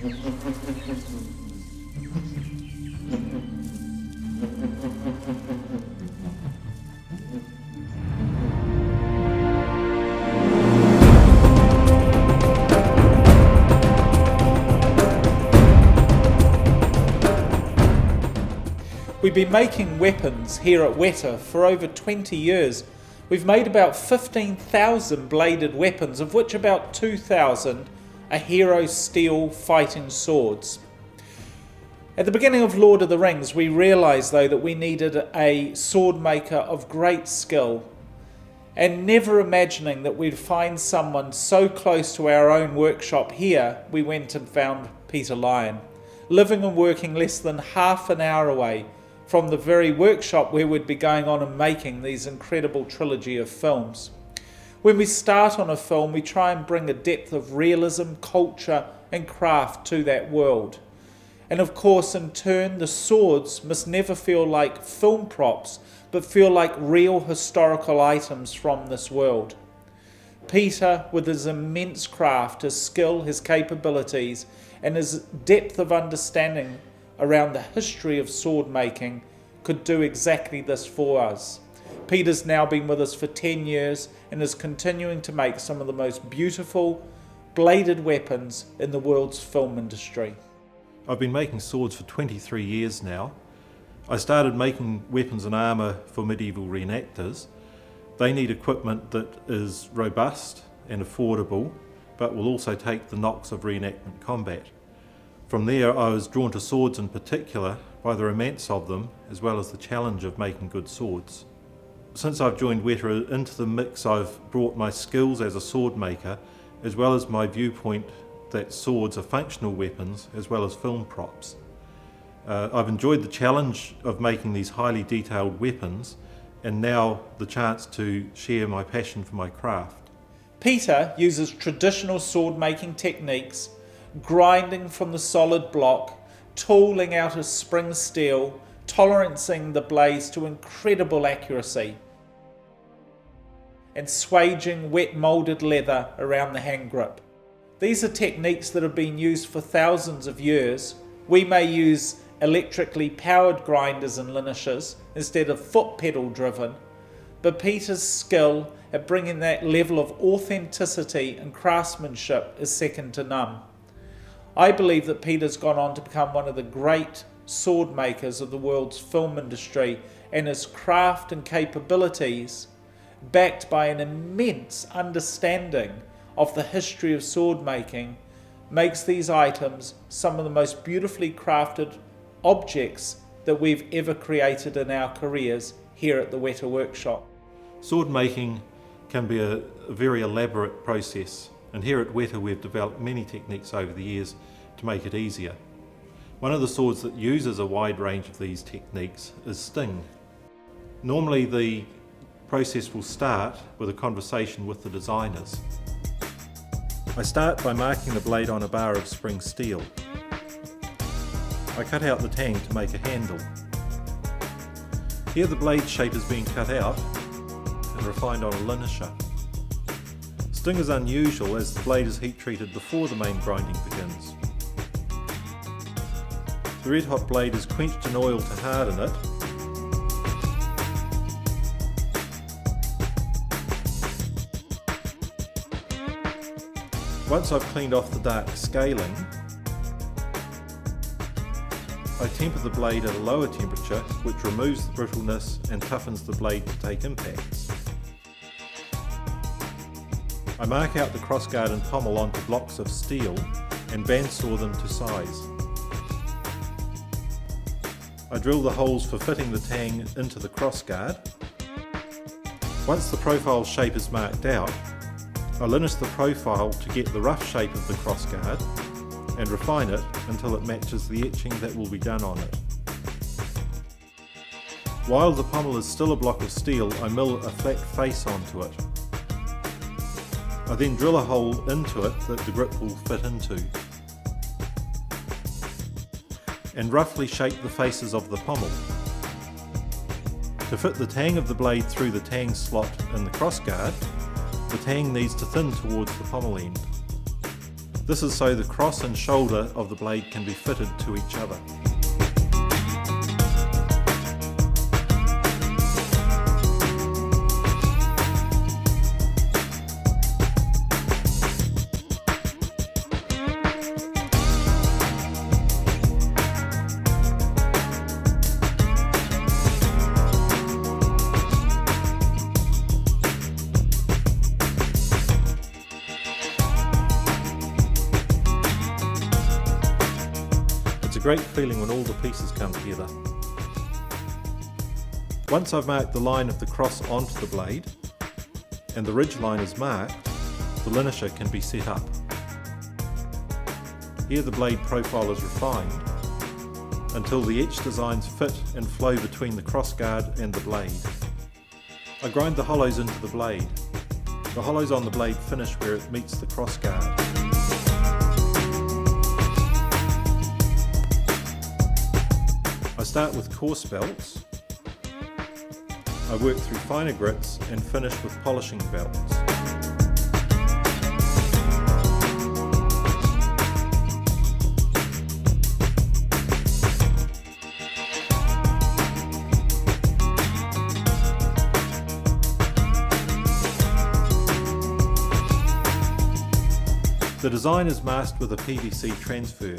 We've been making weapons here at Wētā for over 20 years. We've made about 15,000 bladed weapons, of which about 2,000 are hero steel fighting swords. At the beginning of Lord of the Rings, we realised though that we needed a sword maker of great skill, and never imagining that we'd find someone so close to our own workshop here, we went and found Peter Lyon, living and working less than half an hour away from the very workshop where we'd be going on and making these incredible trilogy of films. When we start on a film, we try and bring a depth of realism, culture and craft to that world. And of course, in turn, the swords must never feel like film props, but feel like real historical items from this world. Peter, with his immense craft, his skill, his capabilities, and his depth of understanding around the history of sword making, could do exactly this for us. Peter's now been with us for 10 years and is continuing to make some of the most beautiful bladed weapons in the world's film industry. I've been making swords for 23 years now. I started making weapons and armour for medieval reenactors. They need equipment that is robust and affordable, but will also take the knocks of reenactment combat. From there, I was drawn to swords in particular by the romance of them, as well as the challenge of making good swords. Since I've joined Wētā, into the mix I've brought my skills as a sword maker, as well as my viewpoint that swords are functional weapons, as well as film props. I've enjoyed the challenge of making these highly detailed weapons, and now the chance to share my passion for my craft. Peter uses traditional sword making techniques, grinding from the solid block, tooling out of spring steel, tolerancing the blades to incredible accuracy, and swaging wet moulded leather around the hand grip. These are techniques that have been used for thousands of years. We may use electrically powered grinders and linishes instead of foot pedal driven, but Peter's skill at bringing that level of authenticity and craftsmanship is second to none. I believe that Peter's gone on to become one of the great sword makers of the world's film industry, and his craft and capabilities, backed by an immense understanding of the history of sword making, makes these items some of the most beautifully crafted objects that we've ever created in our careers here at the Wētā Workshop. Sword making can be a very elaborate process, and here at Wētā we've developed many techniques over the years to make it easier. One of the swords that uses a wide range of these techniques is sting. Normally the process will start with a conversation with the designers. I start by marking the blade on a bar of spring steel. I cut out the tang to make a handle. Here the blade shape is being cut out and refined on a linisher. Sting is unusual as the blade is heat treated before the main grinding begins. The red hot blade is quenched in oil to harden it. Once I've cleaned off the dark scaling, I temper the blade at a lower temperature, which removes the brittleness and toughens the blade to take impacts. I mark out the crossguard and pommel onto blocks of steel and bandsaw them to size. I drill the holes for fitting the tang into the crossguard. Once the profile shape is marked out, I linish the profile to get the rough shape of the crossguard and refine it until it matches the etching that will be done on it. While the pommel is still a block of steel, I mill a flat face onto it. I then drill a hole into it that the grip will fit into, and roughly shape the faces of the pommel. To fit the tang of the blade through the tang slot in the crossguard, the tang needs to thin towards the pommel end. This is so the cross and shoulder of the blade can be fitted to each other. It's a great feeling when all the pieces come together. Once I've marked the line of the cross onto the blade, and the ridge line is marked, the linisher can be set up. Here the blade profile is refined until the etched designs fit and flow between the crossguard and the blade. I grind the hollows into the blade. The hollows on the blade finish where it meets the crossguard. I start with coarse belts. I work through finer grits and finish with polishing belts. The design is masked with a PVC transfer.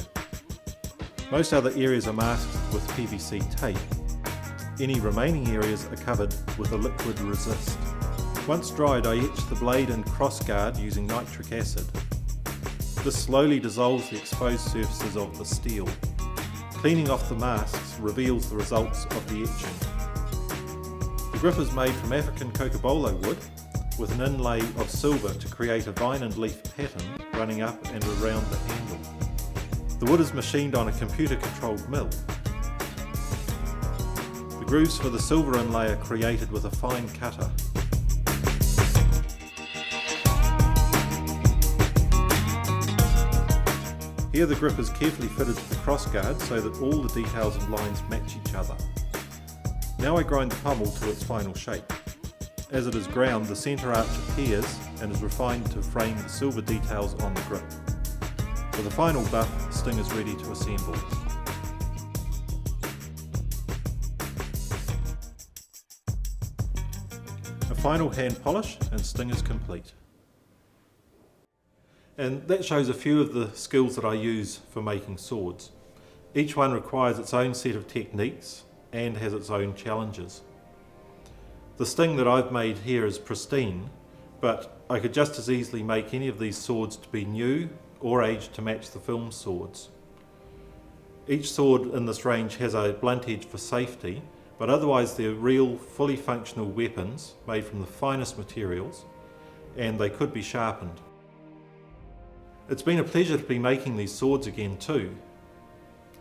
Most other areas are masked with PVC tape. Any remaining areas are covered with a liquid resist. Once dried, I etch the blade and crossguard using nitric acid. This slowly dissolves the exposed surfaces of the steel. Cleaning off the masks reveals the results of the etching. The grip is made from African cocobolo wood with an inlay of silver to create a vine and leaf pattern running up and around the handle. The wood is machined on a computer-controlled mill. The grooves for the silver inlay are created with a fine cutter. Here the grip is carefully fitted to the crossguard so that all the details and lines match each other. Now I grind the pummel to its final shape. As it is ground, the centre arch appears and is refined to frame the silver details on the grip. For the final buff, the sting is ready to assemble. A final hand polish and sting is complete. And that shows a few of the skills that I use for making swords. Each one requires its own set of techniques and has its own challenges. The sting that I've made here is pristine, but I could just as easily make any of these swords to be new or aged to match the film swords. Each sword in this range has a blunt edge for safety, but otherwise they're real, fully functional weapons made from the finest materials, and they could be sharpened. It's been a pleasure to be making these swords again too.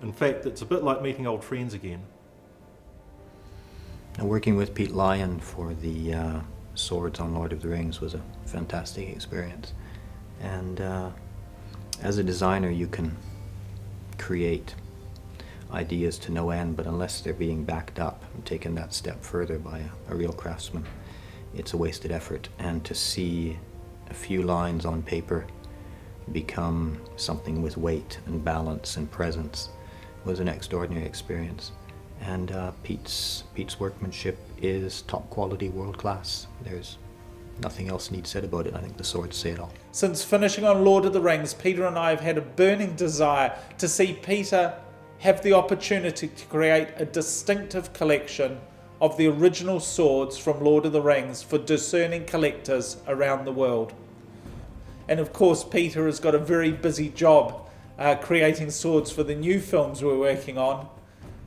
In fact, it's a bit like meeting old friends again. Now, working with Pete Lyon for the swords on Lord of the Rings was a fantastic experience. And as a designer, you can create ideas to no end, but unless they're being backed up and taken that step further by a real craftsman, it's a wasted effort. And to see a few lines on paper become something with weight and balance and presence was an extraordinary experience. And Pete's workmanship is top quality, world class. There's nothing else needs said about it. I think the swords say it all. Since finishing on Lord of the Rings, Peter and I have had a burning desire to see Peter have the opportunity to create a distinctive collection of the original swords from Lord of the Rings for discerning collectors around the world. And of course, Peter has got a very busy job creating swords for the new films we're working on,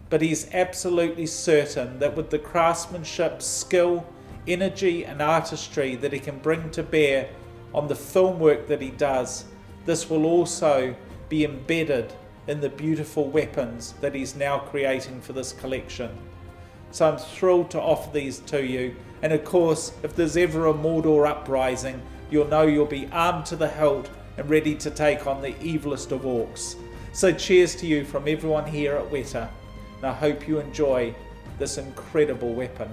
but he's absolutely certain that with the craftsmanship, skill, energy and artistry that he can bring to bear on the film work that he does, this will also be embedded in the beautiful weapons that he's now creating for this collection. So I'm thrilled to offer these to you, and of course, if there's ever a Mordor uprising, you'll know you'll be armed to the hilt and ready to take on the evilest of orcs. So cheers to you from everyone here at Wētā, and I hope you enjoy this incredible weapon.